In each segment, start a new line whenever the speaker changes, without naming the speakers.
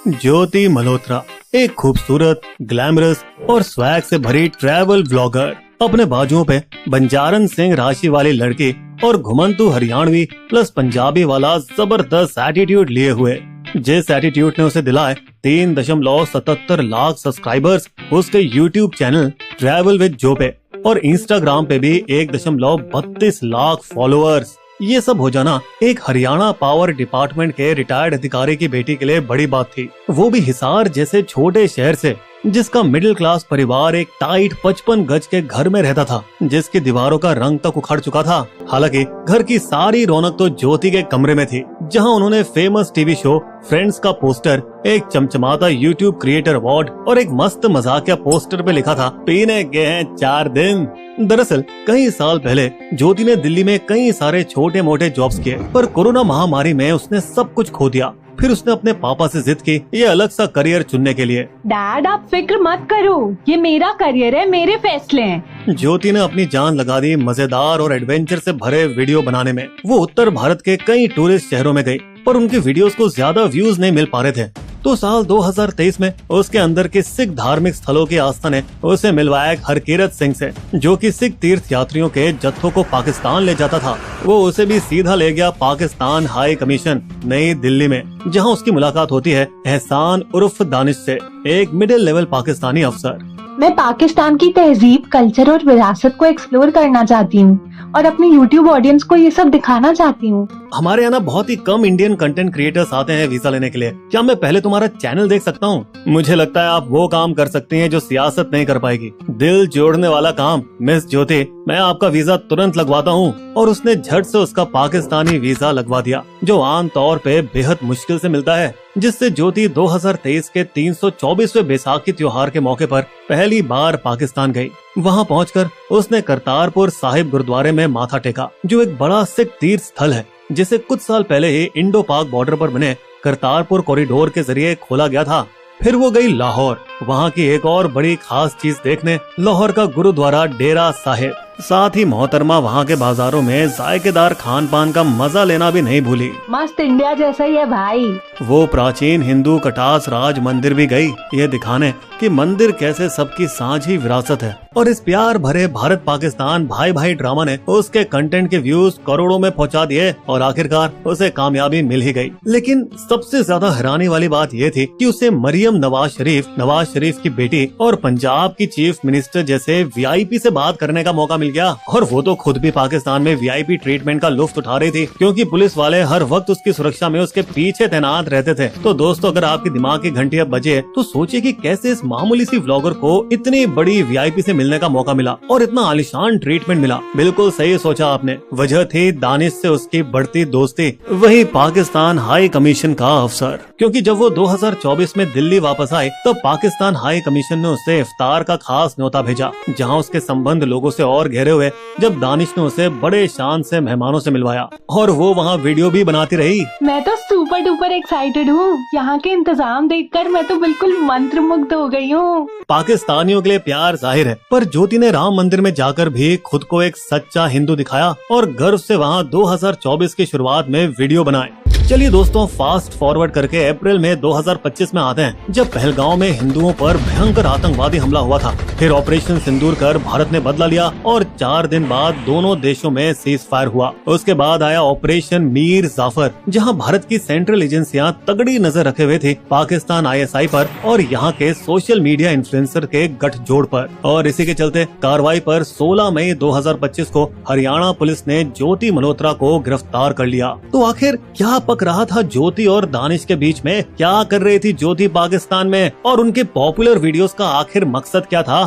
ज्योति मल्होत्रा एक खूबसूरत, ग्लैमरस और स्वैग से भरी ट्रैवल ब्लॉगर, अपने बाजुओं पे बंजारन सिंह राशि वाली लड़की और घुमंतु हरियाणवी प्लस पंजाबी वाला जबरदस्त एटीट्यूड लिए हुए, जिस एटीट्यूड ने उसे दिलाए 3.77 लाख सब्सक्राइबर्स उसके यूट्यूब चैनल ट्रैवल विद जो पे और इंस्टाग्राम पे भी 1.32 लाख फॉलोअर्स। ये सब हो जाना एक हरियाणा पावर डिपार्टमेंट के रिटायर्ड अधिकारी की बेटी के लिए बड़ी बात थी, वो भी हिसार जैसे छोटे शहर से, जिसका मिडिल क्लास परिवार एक टाइट 55 गज के घर में रहता था, जिसकी दीवारों का रंग तक उखड़ चुका था। हालांकि घर की सारी रौनक तो ज्योति के कमरे में थी, जहां उन्होंने फेमस टीवी शो फ्रेंड्स का पोस्टर, एक चमचमाता यूट्यूब क्रिएटर अवार्ड और एक मस्त मजाकिया पोस्टर पे लिखा था, पीने के हैं 4 दिन। दरअसल कई साल पहले ज्योति ने दिल्ली में कई सारे छोटे मोटे जॉब्स किए, पर कोरोना महामारी में उसने सब कुछ खो दिया। फिर उसने अपने पापा से जिद की ये अलग सा करियर चुनने के लिए।
डैड आप फिक्र मत करो, ये मेरा करियर है, मेरे फैसले हैं।
ज्योति ने अपनी जान लगा दी मजेदार और एडवेंचर से भरे वीडियो बनाने में। वो उत्तर भारत के कई टूरिस्ट शहरों में गई, पर उनके वीडियोस को ज्यादा व्यूज नहीं मिल पा रहे थे। तो साल 2023 में उसके अंदर के सिख धार्मिक स्थलों की आस्था ने उसे मिलवाया हरकीरत सिंह से, जो कि सिख तीर्थ यात्रियों के जत्थों को पाकिस्तान ले जाता था। वो उसे भी सीधा ले गया पाकिस्तान हाई कमीशन नई दिल्ली में, जहां उसकी मुलाकात होती है एहसान उर्फ दानिश से, एक मिडिल लेवल पाकिस्तानी अफसर।
मैं पाकिस्तान की तहजीब, कल्चर और विरासत को एक्सप्लोर करना चाहती हूँ और अपने YouTube ऑडियंस को ये सब दिखाना चाहती हूँ।
हमारे यहाँ बहुत ही कम इंडियन कंटेंट क्रिएटर्स आते हैं वीजा लेने के लिए। क्या मैं पहले तुम्हारा चैनल देख सकता हूँ? मुझे लगता है आप वो काम कर सकती हैं जो सियासत नहीं कर पाएगी। दिल जोड़ने वाला काम मिस ज्योति, मैं आपका वीजा तुरंत लगवाता हूँ। और उसने झट से उसका पाकिस्तानी वीजा लगवा दिया, जो आम तौर पे बेहद मुश्किल से मिलता है, जिससे ज्योति 2023 के 324वें बैसाखी त्योहार के मौके पर पहली बार पाकिस्तान गई। वहां पहुंचकर उसने करतारपुर साहिब गुरुद्वारे में माथा टेका, जो एक बड़ा सिख तीर्थ स्थल है, जिसे कुछ साल पहले ही इंडो पाक बॉर्डर पर बने करतारपुर कॉरिडोर के जरिए खोला गया था। फिर वो गई लाहौर, वहाँ की एक और बड़ी खास चीज देखने, लाहौर का गुरुद्वारा डेरा साहिब। साथ ही मोहतरमा वहाँ के बाजारों में जायकेदार खान पान का मजा लेना भी नहीं भूली।
मस्त इंडिया जैसा ही है भाई।
वो प्राचीन हिंदू कटास राज मंदिर भी गई, ये दिखाने कि मंदिर कैसे सबकी साझी विरासत है। और इस प्यार भरे भारत पाकिस्तान भाई भाई ड्रामा ने उसके कंटेंट के व्यूज करोड़ों में पहुंचा दिए और आखिरकार उसे कामयाबी मिल ही गई। लेकिन सबसे ज्यादा हैरानी वाली बात ये थी कि उसे मरियम नवाज शरीफ की बेटी और पंजाब की चीफ मिनिस्टर जैसे वीआईपी से बात करने का मौका मिल गया। और वो तो खुद भी पाकिस्तान में वीआईपी ट्रीटमेंट का लुत्फ उठा रही थी, क्योंकि पुलिस वाले हर वक्त उसकी सुरक्षा में उसके पीछे तैनात रहते थे। तो दोस्तों, अगर आपके दिमाग की घंटी अब बजे तो सोचिए कि कैसे इस मामूली सी व्लॉगर को इतनी बड़ी वीआईपी से मिलने का मौका मिला और इतना आलिशान ट्रीटमेंट मिला। बिल्कुल सही सोचा आपने, वजह थी दानिश से उसकी बढ़ती दोस्ती, वही पाकिस्तान हाई कमीशन का अफसर। क्योंकि जब वो 2024 में दिल्ली वापस आए, तब पाकिस्तान हाई कमीशन ने उसे इफ्तार का खास न्योता भेजा, जहाँ उसके संबंध लोगों से और गहरे हुए जब दानिश ने उसे बड़े शान से मेहमानों से मिलवाया, और वो वहाँ वीडियो भी बनाती रही।
मैं तो सुपर डुपर एक्साइटेड हूँ, यहाँ के इंतजाम देखकर मैं तो बिल्कुल मंत्रमुग्ध हो गई हूँ।
पाकिस्तानियों के लिए प्यार जाहिर है, पर ज्योति ने राम मंदिर में जाकर भी खुद को एक सच्चा हिंदू दिखाया और गर्व से वहाँ 2024 की शुरुआत में वीडियो बनाए। चलिए दोस्तों, फास्ट फॉरवर्ड करके अप्रैल में 2025 में आते हैं, जब पहलगांव में हिंदुओं पर भयंकर आतंकवादी हमला हुआ था। फिर ऑपरेशन सिंदूर कर भारत ने बदला लिया और 4 दिन बाद दोनों देशों में सीज फायर हुआ। उसके बाद आया ऑपरेशन मीर जाफर, जहां भारत की सेंट्रल एजेंसियां तगड़ी नजर रखे हुए थी पाकिस्तान आईएसआई पर और यहाँ के सोशल मीडिया इन्फ्लुएंसर के गठजोड़ पर। और इसी के चलते कार्रवाई पर 16 मई 2025 को हरियाणा पुलिस ने ज्योति मल्होत्रा को गिरफ्तार कर लिया। तो आखिर क्या पक रहा था ज्योति और दानिश के बीच में? क्या कर रही थी ज्योति पाकिस्तान में, और उनके पॉपुलर वीडियोस का आखिर मकसद क्या था?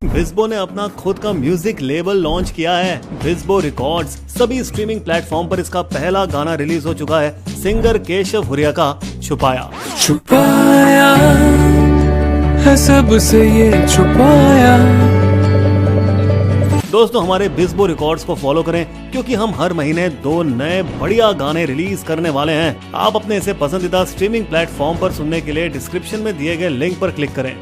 विस्बो ने अपना खुद का म्यूजिक लेबल लॉन्च किया है, विस्बो रिकॉर्ड्स। सभी स्ट्रीमिंग प्लेटफॉर्म पर इसका पहला गाना रिलीज हो चुका है, सिंगर केशव हुरिया का छुपाया।
छुपाया है सबसे ये छुपाया।
दोस्तों, हमारे विस्बो रिकॉर्ड्स को फॉलो करें, क्योंकि हम हर महीने 2 नए बढ़िया गाने रिलीज करने वाले हैं। आप अपने इसे पसंदीदा स्ट्रीमिंग प्लेटफॉर्म पर सुनने के लिए डिस्क्रिप्शन में दिए गए लिंक पर क्लिक करें।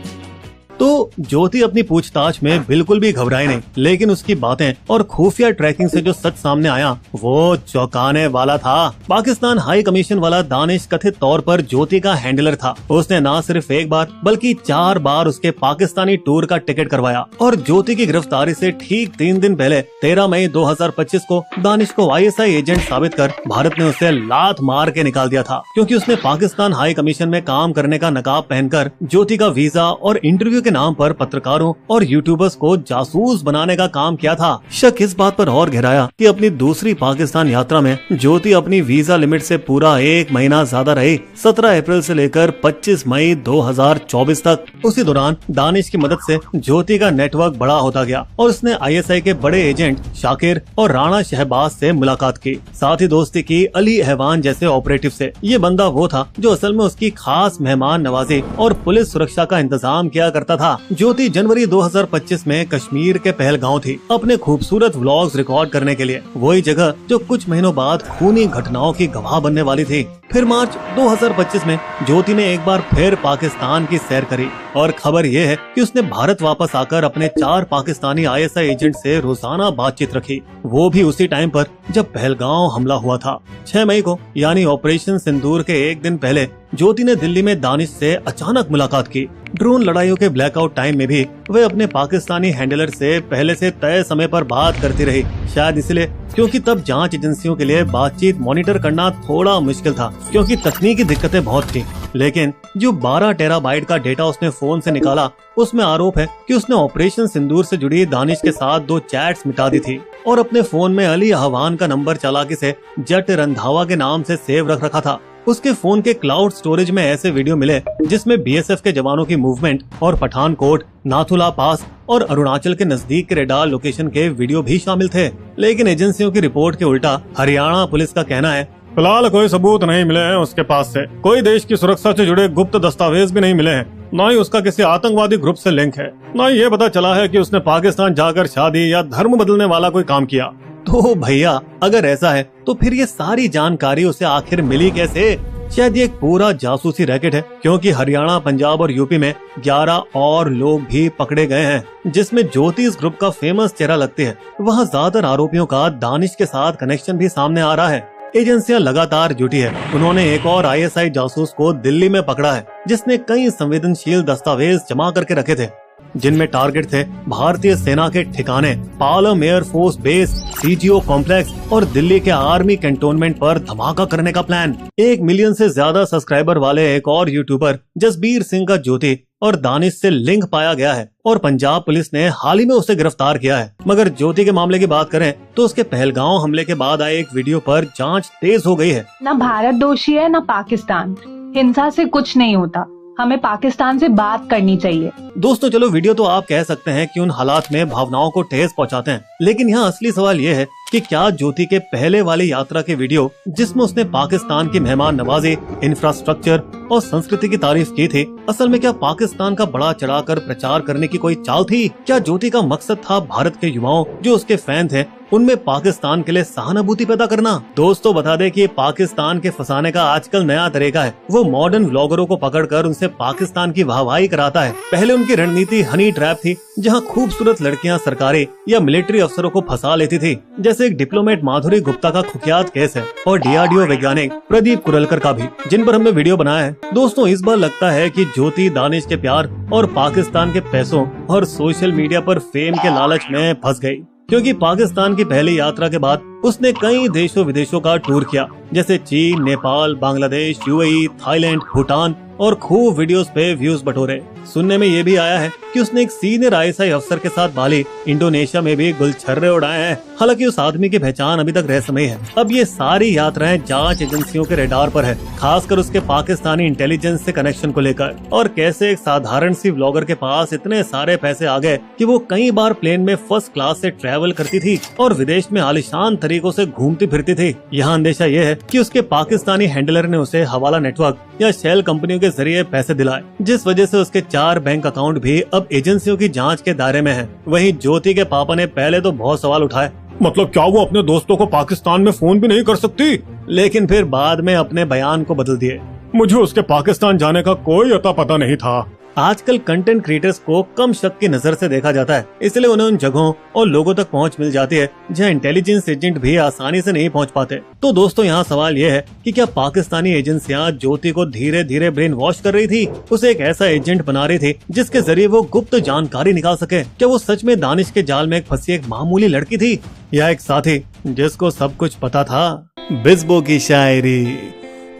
तो ज्योति अपनी पूछताछ में बिल्कुल भी घबराई नहीं, लेकिन उसकी बातें और खुफिया ट्रैकिंग से जो सच सामने आया वो चौंकाने वाला था। पाकिस्तान हाई कमीशन वाला दानिश कथित तौर पर ज्योति का हैंडलर था। उसने न सिर्फ एक बार बल्कि 4 बार उसके पाकिस्तानी टूर का टिकट करवाया और ज्योति की गिरफ्तारी से ठीक 3 दिन पहले 13 मई 2025 को दानिश को ISI एजेंट साबित कर भारत ने उसे लात मार के निकाल दिया था, क्योंकि उसने पाकिस्तान हाई कमीशन में काम करने का नकाब पहनकर ज्योति का वीजा और इंटरव्यू के नाम पर पत्रकारों और यूट्यूबर्स को जासूस बनाने का काम किया था। शक इस बात पर और गहराया कि अपनी दूसरी पाकिस्तान यात्रा में ज्योति अपनी वीजा लिमिट से पूरा 1 महीना ज्यादा रही, 17 अप्रैल से लेकर 25 मई 2024 तक। उसी दौरान दानिश की मदद से ज्योति का नेटवर्क बड़ा होता गया और उसने ISI के बड़े एजेंट शाकिर और राणा शहबाज से मुलाकात की, साथ ही दोस्ती की अली अहवान जैसे ऑपरेटिव से। ये बंदा वो था जो असल में उसकी खास मेहमान नवाजी और पुलिस सुरक्षा का इंतजाम किया करता था। ज्योति जनवरी 2025 में कश्मीर के पहलगांव थी अपने खूबसूरत व्लॉग्स रिकॉर्ड करने के लिए, वही जगह जो कुछ महीनों बाद खूनी घटनाओं की गवाह बनने वाली थी। फिर मार्च 2025 में ज्योति ने एक बार फिर पाकिस्तान की सैर करी और खबर ये है कि उसने भारत वापस आकर अपने 4 पाकिस्तानी ISI एजेंट से रोजाना बातचीत रखी, वो भी उसी टाइम पर जब पहलगांव हमला हुआ था। 6 मई को यानी ऑपरेशन सिंदूर के एक दिन पहले ज्योति ने दिल्ली में दानिश से अचानक मुलाकात की। ड्रोन लड़ाइयों के ब्लैकआउट टाइम में भी वे अपने पाकिस्तानी हैंडलर से पहले से तय समय पर बात करती रही, शायद इसलिए क्योंकि तब जांच एजेंसियों के लिए बातचीत मॉनिटर करना थोड़ा मुश्किल था, क्योंकि तकनीकी दिक्कतें बहुत थी। लेकिन जो 12 टेराबाइट का डेटा उसने फोन से निकाला, उसमें आरोप है कि उसने ऑपरेशन सिंदूर से जुड़ी दानिश के साथ 2 चैट्स मिटा दी थी और अपने फोन में अली अहवान का नंबर चालाकी से जट रंधावा के नाम से सेव रख रखा था। उसके फोन के क्लाउड स्टोरेज में ऐसे वीडियो मिले जिसमें BSF के जवानों की मूवमेंट और पठानकोट, नाथुला पास और अरुणाचल के नजदीक के रेडार लोकेशन के वीडियो भी शामिल थे। लेकिन एजेंसियों की रिपोर्ट के उल्टा हरियाणा पुलिस का कहना है
फिलहाल कोई सबूत नहीं मिले हैं उसके पास से, कोई देश की सुरक्षा से जुड़े गुप्त दस्तावेज भी नहीं मिले हैं, न ही उसका किसी आतंकवादी ग्रुप से लिंक है, न ही ये पता चला है कि उसने पाकिस्तान जाकर शादी या धर्म बदलने वाला कोई काम किया।
तो भैया अगर ऐसा है तो फिर ये सारी जानकारी उसे आखिर मिली कैसे? शायद ये एक पूरा जासूसी रैकेट है, क्योंकि हरियाणा, पंजाब और यूपी में 11 और लोग भी पकड़े गए हैं जिसमें ज्योति इस ग्रुप का फेमस चेहरा लगती है। वहाँ ज्यादातर आरोपियों का दानिश के साथ कनेक्शन भी सामने आ रहा है। एजेंसियां लगातार जुटी है। उन्होंने एक और ISI जासूस को दिल्ली में पकड़ा है जिसने कई संवेदनशील दस्तावेज जमा करके रखे थे, जिनमें टारगेट थे भारतीय सेना के ठिकाने, Palam air force base, CGO complex और दिल्ली के आर्मी कैंटोनमेंट पर धमाका करने का प्लान। 1 मिलियन से ज्यादा सब्सक्राइबर वाले एक और यूट्यूबर जसबीर सिंह का ज्योति और दानिश से लिंक पाया गया है और पंजाब पुलिस ने हाल ही में उसे गिरफ्तार किया है। मगर ज्योति के मामले की बात करें तो उसके पहलगांव हमले के बाद आए एक वीडियो पर जांच तेज हो गई है।
न भारत दोषी है न पाकिस्तान, हिंसा से कुछ नहीं होता, हमें पाकिस्तान से बात करनी चाहिए।
दोस्तों चलो, वीडियो तो आप कह सकते हैं कि उन हालात में भावनाओं को ठेस पहुंचाते हैं, लेकिन यहाँ असली सवाल ये है कि क्या ज्योति के पहले वाली यात्रा के वीडियो जिसमें उसने पाकिस्तान की मेहमान नवाजी, इंफ्रास्ट्रक्चर और संस्कृति की तारीफ की थी, असल में क्या पाकिस्तान का बड़ा चढ़ाकर प्रचार करने की कोई चाल थी? क्या ज्योति का मकसद था भारत के युवाओं जो उसके फैन थे उनमें पाकिस्तान के लिए सहानुभूति पैदा करना? दोस्तों बता दें कि पाकिस्तान के फंसाने का आजकल नया तरीका है। वो मॉडर्न व्लॉगरों को पकड़कर उनसे पाकिस्तान की वाहवाही कराता है। पहले उनकी रणनीति हनी ट्रैप थी, जहां खूबसूरत लड़कियां सरकारी या मिलिट्री अफसरों को फंसा लेती थी, जैसे एक डिप्लोमेट माधुरी गुप्ता का कुख्यात केस है और DRDO वैज्ञानिक प्रदीप कुरलकर का भी, जिन पर हमने वीडियो बनाया है। दोस्तों इस बार लगता है कि ज्योति दानिश के प्यार और पाकिस्तान के पैसों और सोशल मीडिया पर फेम के लालच में फंस गई, क्योंकि पाकिस्तान की पहली यात्रा के बाद उसने कई देशों विदेशों का टूर किया, जैसे चीन, नेपाल, बांग्लादेश, UAE, थाईलैंड, भूटान और खूब वीडियोस पे व्यूज बटोरे। सुनने में ये भी आया है कि उसने एक सीनियर ISI अफसर के साथ बाली, इंडोनेशिया में भी गुलछर्रे उड़ाए हैं। हालांकि उस आदमी की पहचान अभी तक रहस्यमयी है। अब ये सारी यात्राएं जांच एजेंसियों के रडार पर है, खासकर उसके पाकिस्तानी इंटेलिजेंस से कनेक्शन को लेकर, और कैसे एक साधारण सी व्लॉगर के पास इतने सारे पैसे आ गए कि वो कई बार प्लेन में फर्स्ट क्लास से ट्रैवल करती थी और विदेश में आलिशान तरीकों से घूमती फिरती थी। यहाँ अंदेशा ये है कि उसके पाकिस्तानी हैंडलर ने उसे हवाला नेटवर्क या शेल कंपनियों के जरिए पैसे दिलाए, जिस वजह से उसके 4 बैंक अकाउंट भी अब एजेंसियों की जांच के दायरे में हैं। वहीं ज्योति के पापा ने पहले तो बहुत सवाल उठाए,
मतलब क्या वो अपने दोस्तों को पाकिस्तान में फोन भी नहीं कर सकती?
लेकिन फिर बाद में अपने बयान को बदल दिए।
मुझे उसके पाकिस्तान जाने का कोई अता पता नहीं था।
आजकल कंटेंट क्रिएटर्स को कम शक की नजर से देखा जाता है, इसलिए उन्हें उन जगहों और लोगों तक पहुंच मिल जाती है जहां इंटेलिजेंस एजेंट भी आसानी से नहीं पहुंच पाते। तो दोस्तों यहाँ सवाल ये है कि क्या पाकिस्तानी एजेंसियां ज्योति को धीरे धीरे ब्रेन वॉश कर रही थी, उसे एक ऐसा एजेंट बना रही थी जिसके जरिए वो गुप्त जानकारी निकाल सके? क्या वो सच में दानिश के जाल में फंसी एक मामूली लड़की थी या एक साथी जिसको सब कुछ पता था? बिस्बो की शायरी।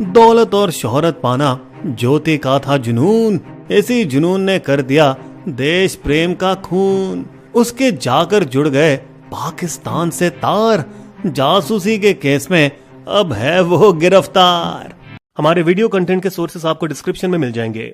दौलत और शोहरत पाना ज्योति का था जुनून, इसी जुनून ने कर दिया देश प्रेम का खून। उसके जाकर जुड़ गए पाकिस्तान से तार, जासूसी के केस में अब है वो गिरफ्तार। हमारे वीडियो कंटेंट के सोर्सेस आपको डिस्क्रिप्शन में मिल जाएंगे।